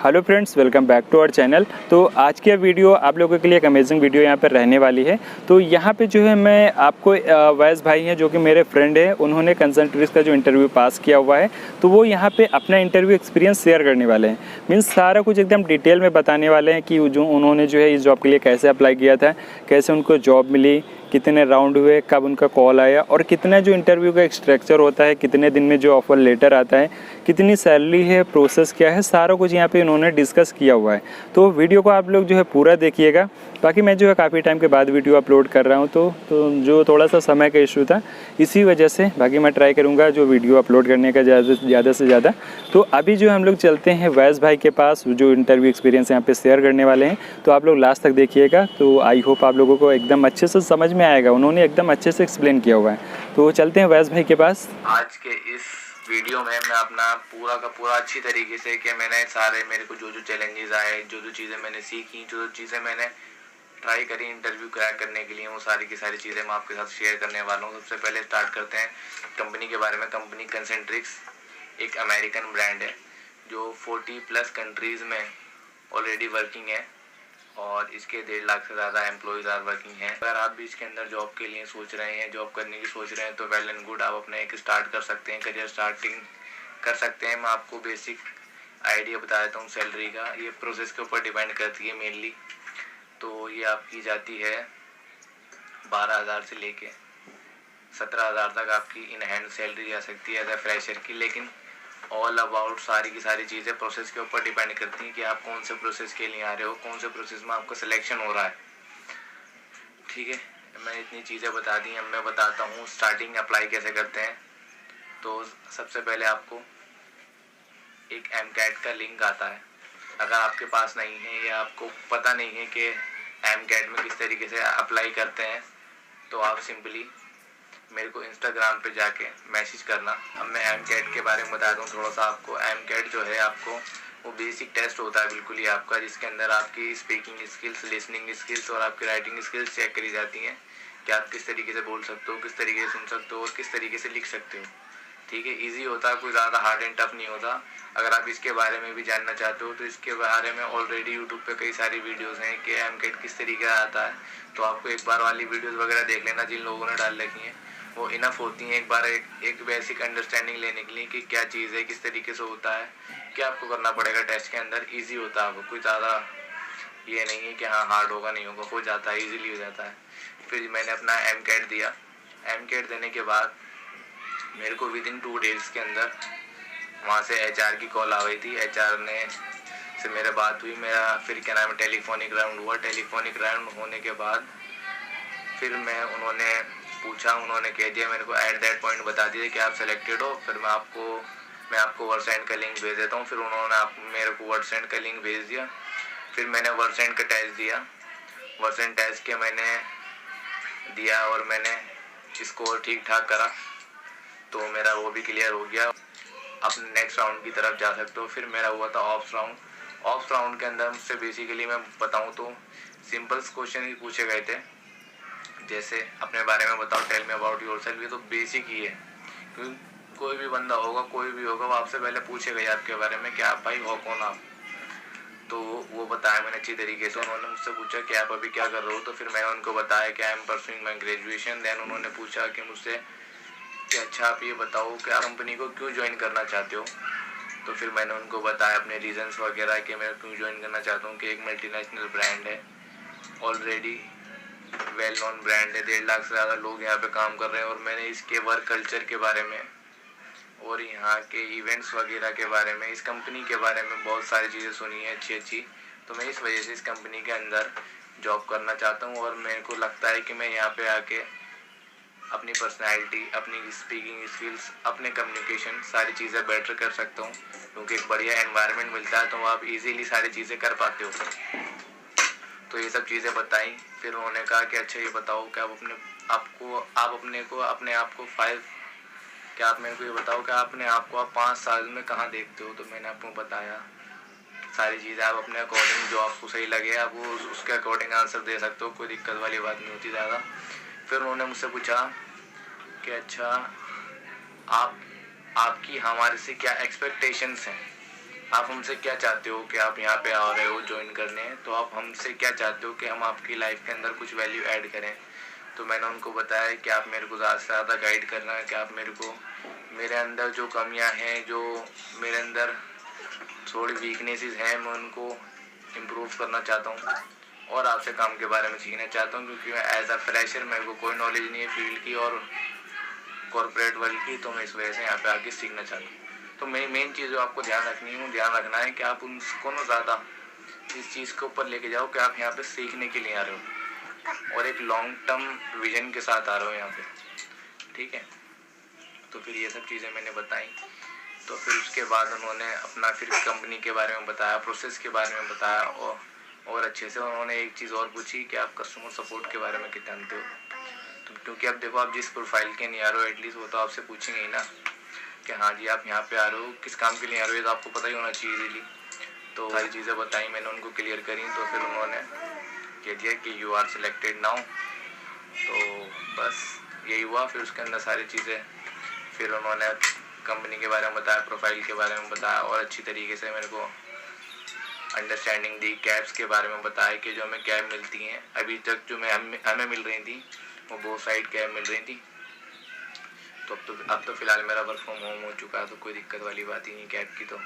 Hello friends, welcome back to our channel. तो आज की वीडियो आप लोगों के लिए एक अमेजिंग वीडियो यहाँ पर रहने वाली है। तो यहाँ पे जो है मैं आपको वैस भाई हैं जो कि मेरे फ्रेंड है, उन्होंने कंसल्टेंट का जो इंटरव्यू पास किया हुआ है, तो वो यहाँ पे अपना इंटरव्यू एक्सपीरियंस शेयर करने वाले हैं। मीन्स सारा कुछ एकदम डिटेल में बताने वाले हैं कि जो उन्होंने जो है इस जॉब के लिए कैसे अप्लाई किया था, कैसे उनको जॉब मिली, कितने राउंड हुए, कब उनका कॉल आया और कितना जो इंटरव्यू का स्ट्रक्चर होता है, कितने दिन में जो ऑफर लेटर आता है, कितनी सैलरी है, प्रोसेस क्या है, सारा कुछ यहाँ पे इन्होंने डिस्कस किया हुआ है। तो वीडियो को आप लोग जो है पूरा देखिएगा। बाकी मैं जो है काफ़ी टाइम के बाद वीडियो अपलोड कर रहा हूँ, तो जो थोड़ा सा समय का इशू था इसी वजह से, बाकी मैं ट्राई करूँगा जो वीडियो अपलोड करने का ज़्यादा से ज़्यादा। तो अभी जो हम लोग चलते हैं वैस भाई के पास, जो इंटरव्यू एक्सपीरियंस यहाँ पे शेयर करने वाले हैं। तो आप लोग लास्ट तक देखिएगा, तो आई होप आप लोगों को एकदम अच्छे से समझ में आएगा। उन्होंने एकदम अच्छे से एक्सप्लेन किया हुआ है। तो चलते हैं वैस भाई के पास। आज के इस वीडियो में मैं अपना पूरा का पूरा अच्छी तरीके से कि मैंने सारे मेरे को जो जो चैलेंजेस आए, जो जो चीज़ें मैंने सीखी, जो जो चीज़ें मैंने ट्राई करी इंटरव्यू क्रैक करने के लिए, वो सारी की सारी चीज़ें मैं आपके साथ शेयर करने वाला हूँ। सबसे पहले स्टार्ट करते हैं कंपनी के बारे में। कंपनी कंसेंट्रिक्स एक अमेरिकन ब्रांड है जो 40+ कंट्रीज़ में ऑलरेडी वर्किंग है और इसके 1.5 लाख से ज़्यादा एम्प्लॉयज़ आर वर्किंग हैं। अगर आप भी इसके अंदर जॉब के लिए सोच रहे हैं, जॉब करने की सोच रहे हैं, तो वेल एंड गुड, आप अपने एक स्टार्ट कर सकते हैं, करियर स्टार्टिंग कर सकते हैं। मैं आपको बेसिक आइडिया बता देता हूँ सैलरी का। ये प्रोसेस के ऊपर डिपेंड करती है मेनली। तो ये आपकी जाती है 12,000 से लेके 17,000 तक आपकी इन हैंड सैलरी जा सकती है एज ए फ्रेशर की। लेकिन ऑल अबाउट सारी की सारी चीज़ें प्रोसेस के ऊपर डिपेंड करती हैं कि आप कौन से प्रोसेस के लिए आ रहे हो, कौन से प्रोसेस में आपका सिलेक्शन हो रहा है। ठीक है, मैंने इतनी चीज़ें बता दी। अब मैं बताता हूँ स्टार्टिंग अप्लाई कैसे करते हैं। तो सबसे पहले आपको एक MCAT का लिंक आता है। अगर आपके पास नहीं है या आपको पता नहीं है कि MCAT में किस तरीके से अप्लाई करते हैं, तो आप सिंपली मेरे को इंस्टाग्राम पे जाके मैसेज करना। अब मैं MCAT के बारे में बता दूँ थोड़ा सा आपको। MCAT जो है आपको वो बेसिक टेस्ट होता है बिल्कुल ही आपका, जिसके अंदर आपकी स्पीकिंग स्किल्स, लिसनिंग स्किल्स और आपकी राइटिंग स्किल्स चेक करी जाती हैं कि आप किस तरीके से बोल सकते हो, किस तरीके से सुन सकते हो और किस तरीके से लिख सकते हो। ठीक है, ईजी होता है, कोई ज़्यादा हार्ड एंड टफ नहीं होता। अगर आप इसके बारे में भी जानना चाहते हो तो इसके बारे में ऑलरेडी यूट्यूब पे कई सारी वीडियोस हैं कि MCAT किस तरीके से आता है। तो आपको एक बार वाली वीडियोस वगैरह देख लेना जिन लोगों ने डाल रखी हैं, वो इनफ होती हैं एक बार एक बेसिक अंडरस्टैंडिंग लेने के लिए कि क्या चीज़ है, किस तरीके से होता है, क्या आपको करना पड़ेगा टेस्ट के अंदर। ईजी होता है, आपको कोई ज़्यादा ये नहीं है कि हाँ हार्ड होगा, नहीं होगा, हो जाता है, ईजिली हो जाता है। फिर मैंने अपना MCAT दिया। MCAT देने के बाद मेरे को विदिन 2 डेज़ के अंदर वहाँ से HR की कॉल आ गई थी। HR ने से मेरे बात हुई, मेरा फिर क्या नाम है टेलीफोनिक राउंड हुआ। टेलीफोनिक राउंड होने के बाद फिर उन्होंने पूछा, उन्होंने कह दिया मेरे को एट दैट पॉइंट बता दिया कि आप सेलेक्टेड हो। फिर मैं आपको वर्डसेंड का लिंक भेज देता हूँ। फिर उन्होंने मेरे को वर्डसेंड का लिंक भेज दिया। फिर मैंने वर्डसेंड का टेस्ट दिया। वर्डसेंड टेस्ट के मैंने दिया और मैंने स्कोर ठीक ठाक करा, तो मेरा वो भी क्लियर हो गया। अपने नेक्स्ट राउंड की तरफ जा सकते हो। फिर मेरा हुआ था ऑप्स राउंड। ऑप्स राउंड के अंदर मुझसे बेसिकली मैं बताऊं तो सिंपल्स क्वेश्चन ही पूछे गए थे, जैसे अपने बारे में बताओ, टेल मी अबाउट योरसेल्फ। ये तो बेसिक ही है, क्योंकि कोई भी बंदा होगा, कोई भी होगा, वो आपसे पहले पूछेगा आपके बारे में कि आप भाई हो कौन आप। तो वो बताया मैंने अच्छी तरीके से। उन्होंने मुझसे पूछा कि आप अभी क्या कर रहे हो, तो फिर मैंने उनको बताया कि I am pursuing my graduation. Then उन्होंने पूछा कि मुझसे कि अच्छा आप ये बताओ कि आप कंपनी को क्यों ज्वाइन करना चाहते हो। तो फिर मैंने उनको बताया अपने रीजंस वगैरह कि मैं क्यों ज्वाइन करना चाहता हूँ कि एक मल्टीनेशनल ब्रांड है, ऑलरेडी वेल नोन ब्रांड है, 1.5 लाख से ज़्यादा लोग यहाँ पे काम कर रहे हैं। और मैंने इसके वर्क कल्चर के बारे में और यहाँ के इवेंट्स वगैरह के बारे में, इस कंपनी के बारे में बहुत सारी चीज़ें सुनी है अच्छी। तो मैं इस वजह से इस कंपनी के अंदर जॉब करना चाहता हूँ। और मेरे को लगता है कि मैं यहाँ पे आके अपनी पर्सनैलिटी, अपनी स्पीकिंग स्किल्स, अपने कम्युनिकेशन, सारी चीज़ें बेटर कर सकता हूँ, क्योंकि एक बढ़िया एनवायरनमेंट मिलता है तो आप इजीली सारी चीज़ें कर पाते हो। तो ये सब चीज़ें बताई। फिर उन्होंने कहा कि अच्छा ये बताओ कि आप मेरे को ये बताओ कि अपने आप को आप 5 साल में कहाँ देखते हो। तो मैंने आपको बताया सारी चीज़ें, आप अपने अकॉर्डिंग जो आपको सही लगे आप वो उसके अकॉर्डिंग आंसर दे सकते हो, कोई दिक्कत वाली बात नहीं होती ज़्यादा। फिर उन्होंने मुझसे पूछा कि अच्छा आपकी हमारे से क्या एक्सपेक्टेशंस हैं। आप हमसे क्या चाहते हो कि आप यहाँ पे आ रहे हो ज्वाइन करने, तो आप हमसे क्या चाहते हो कि हम आपकी लाइफ के अंदर कुछ वैल्यू ऐड करें। तो मैंने उनको बताया कि आप मेरे को ज़्यादा से ज़्यादा गाइड करना है, कि आप मेरे को मेरे अंदर जो कमियां हैं, जो मेरे अंदर थोड़ी वीकनेसेस हैं, मैं उनको इम्प्रूव करना चाहता हूँ और आपसे काम के बारे में सीखना चाहता हूँ, क्योंकि मैं एज अ फ्रेशर मेरे को कोई नॉलेज नहीं है फील्ड की और कॉर्पोरेट वर्ल्ड की, तो मैं इस वजह से यहाँ पे आके सीखना चाहता हूँ। तो मेन चीज़ जो आपको ध्यान रखना है कि आप उनको ना ज़्यादा इस चीज़ के ऊपर लेके जाओ कि आप यहाँ पे सीखने के लिए आ रहे हो और एक लॉन्ग टर्म विजन के साथ आ रहे हो यहाँ पे, ठीक है। तो फिर ये सब चीज़ें मैंने बताई। तो फिर उसके बाद उन्होंने अपना फिर कंपनी के बारे में बताया, प्रोसेस के बारे में बताया और अच्छे से उन्होंने एक चीज़ और पूछी कि आप कस्टमर सपोर्ट के बारे में कितना जानते हो। तो क्योंकि अब देखो, आप जिस प्रोफाइल के नहीं आ रहे हो, एटलीस्ट वो तो आपसे पूछेंगे ही ना कि हाँ जी आप यहाँ पे आ रहे हो, किस काम के लिए आ रहे हो, तो आपको पता ही होना चाहिए इजीली। तो सारी चीज़ें बताई मैंने उनको, क्लियर करी। तो फिर उन्होंने कह दिया कि यू आर सिलेक्टेड नाउ। तो बस यही हुआ। फिर उसके अंदर सारी चीज़ें फिर उन्होंने कंपनी के बारे में बताया, प्रोफाइल के बारे में बताया और अच्छी तरीके से मेरे को अंडरस्टैंडिंग दी। कैब्स के बारे में बताया कि जो हमें कैब मिलती हैं अभी तक, जो हमें मिल रही थी वो बहुत साइड कैब मिल रही थी। तो अब तो फ़िलहाल मेरा वर्क फ्रॉम होम हो चुका है, तो कोई दिक्कत वाली बात ही नहीं कैब की। तो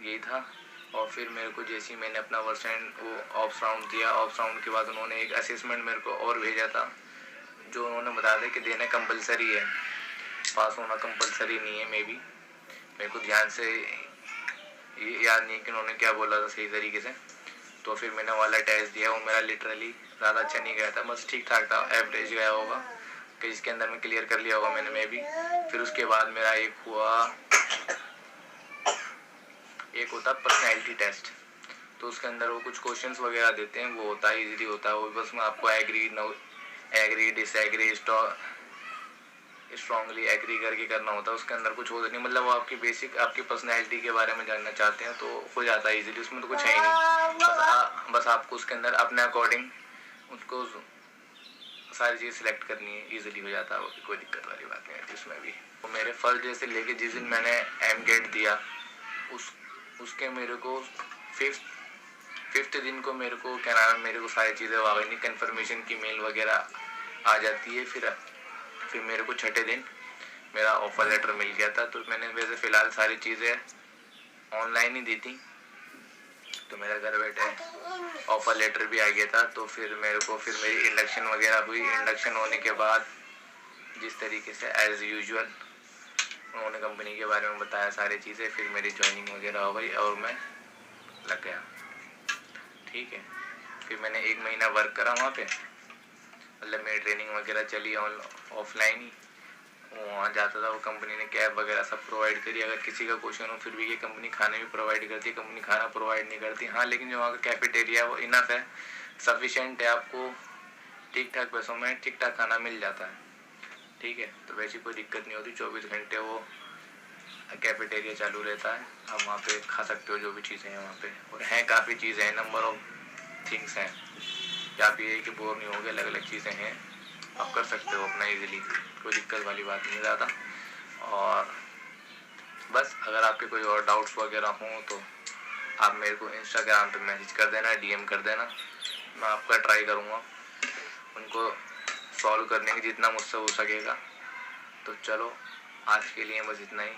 यही था। और फिर मेरे को जैसे ही मैंने अपना वो ऑप्स राउंड दिया, ऑप्स राउंड के बाद उन्होंने एक असेसमेंट मेरे को और भेजा था, जो उन्होंने बताया था कि देना कंपलसरी है, पास होना कंपलसरी नहीं है। मेरे को ध्यान से ये याद नहीं कि उन्होंने क्या बोला था सही तरीके से। तो फिर मैंने वाला टेस्ट दिया, वो मेरा लिटरली ज़्यादा अच्छा नहीं गया था, बस ठीक ठाक था, एवरेज गया होगा, कि जिसके अंदर मैं क्लियर कर लिया होगा मैंने फिर उसके बाद मेरा एक होता पर्सनैलिटी टेस्ट। तो उसके अंदर वो कुछ क्वेश्चंस वगैरह देते हैं, वो होता है इजीली होता है, वो बस में आपको एग्री डिसएग्री स्ट्रांगली एग्री करके करना होता है। उसके अंदर कुछ होता नहीं, मतलब वो आपकी बेसिक आपकी पर्सनैलिटी के बारे में जानना चाहते हैं, तो हो जाता है इजीली, उसमें तो कुछ है ही नहीं। बस आपको उसके अंदर अपने अकॉर्डिंग उसको सारी चीज़ सिलेक्ट करनी है, इजीली हो जाता है, कोई दिक्कत वाली बात नहीं है उसमें भी। तो मेरे फर्स्ट डे से लेके जिस दिन मैंने एमगेट दिया उसके मेरे को फिफ्थ दिन को मेरे को क्या नाम है, मेरे को सारी चीज़ें वाकई नहीं, कन्फर्मेशन की मेल वगैरह आ जाती है। फिर मेरे को छठे दिन मेरा ऑफ़र लेटर मिल गया था। तो मैंने वैसे फ़िलहाल सारी चीज़ें ऑनलाइन ही दी थी, तो मेरा घर बैठे ऑफ़र लेटर भी आ गया था। तो फिर मेरी इंडक्शन वगैरह हुई। इंडक्शन होने के बाद जिस तरीके से एज़ यूजुअल उन्होंने कंपनी के बारे में बताया सारी चीज़ें, फिर मेरी ज्वाइनिंग वगैरह हो गई और मैं लग गया, ठीक है। फिर मैंने 1 महीना वर्क करा वहाँ पे, मतलब मेरी ट्रेनिंग वगैरह चली ऑफलाइन ही। वहाँ जाता था, वो कंपनी ने कैब वगैरह सब प्रोवाइड करी। अगर किसी का क्वेश्चन हो, फिर भी ये कंपनी खाने भी प्रोवाइड करती है, कंपनी खाना प्रोवाइड नहीं करती हाँ, लेकिन जो वहाँ का कैफेटेरिया है वो इनफ है, सफिशेंट है, आपको ठीक ठाक पैसों में ठीक ठाक खाना मिल जाता है, ठीक है। तो वैसी कोई दिक्कत नहीं होती, 24 घंटे वो कैफेटेरिया चालू रहता है, आप वहाँ पे खा सकते हो जो भी चीज़ें हैं वहाँ पे। और हैं काफ़ी चीज़ें हैं, नंबर ऑफ थिंग्स हैं, क्या आप ये कि बोर नहीं होगे, अलग अलग चीज़ें हैं, आप कर सकते हो अपना इजीली, कोई दिक्कत वाली बात नहीं ज़्यादा। और बस अगर आपके कोई और डाउट्स वगैरह हों तो आप मेरे को इंस्टाग्राम पे मैसेज कर देना, डीएम कर देना, मैं आपका ट्राई करूँगा उनको सॉल्व करने की जितना मुझसे हो सकेगा। तो चलो आज के लिए बस इतना ही।